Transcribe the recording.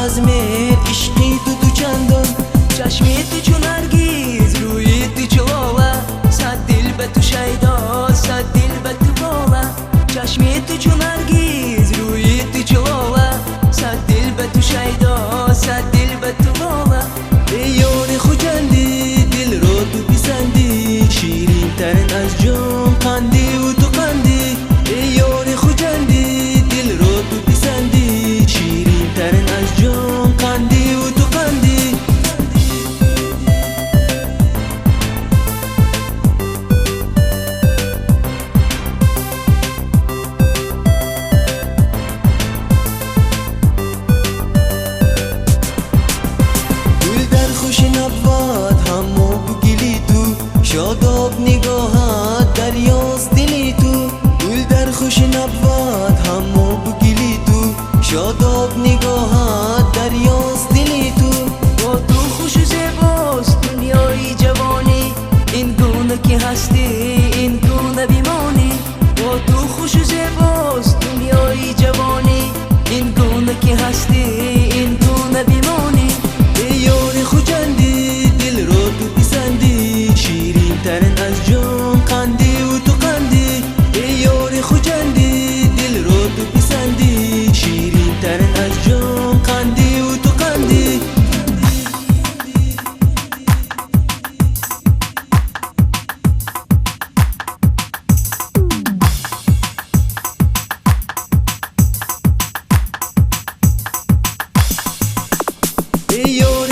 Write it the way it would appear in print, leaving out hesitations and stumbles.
از مهر عشقی تو چندان، چشمی تو چون نرگیز، روی تو چلاله، صد دل به تو شیدا، صد دل به تو بالا. چشمی تو چون نرگیز، روی تو چلاله، صد دل به تو شیدا، صد دل به تو بالا. ای یار خوجندی دل رو تو پسندی، شیرین ترین از جام قندی و تو قندی. ای یار خوجندی دل رو تو پسندی، شیرین ترین از جام قندی و تو قندی. گل در خوش نبود همو بگیلی تو، شاداب نگاهت دریاست دلی تو. گل در خوش نبود همو بگیلی تو، شاداب نگاهت دریاست دلی تو. با تو خوش و زیباست دنیای جوانی، این گونه که هستی این گونه بیمانی. با تو خوش و زیباست دنیای جوانی، این گونه که هستی این گونه بیمانی. ای یار خوجندی دل رو تو پسندی، شیرین ترین از جام قندی و تو قندی. ای یار خوجندی دل رو تو پسندی، شیرین ترین از جام قندی و تو قندی. ای یار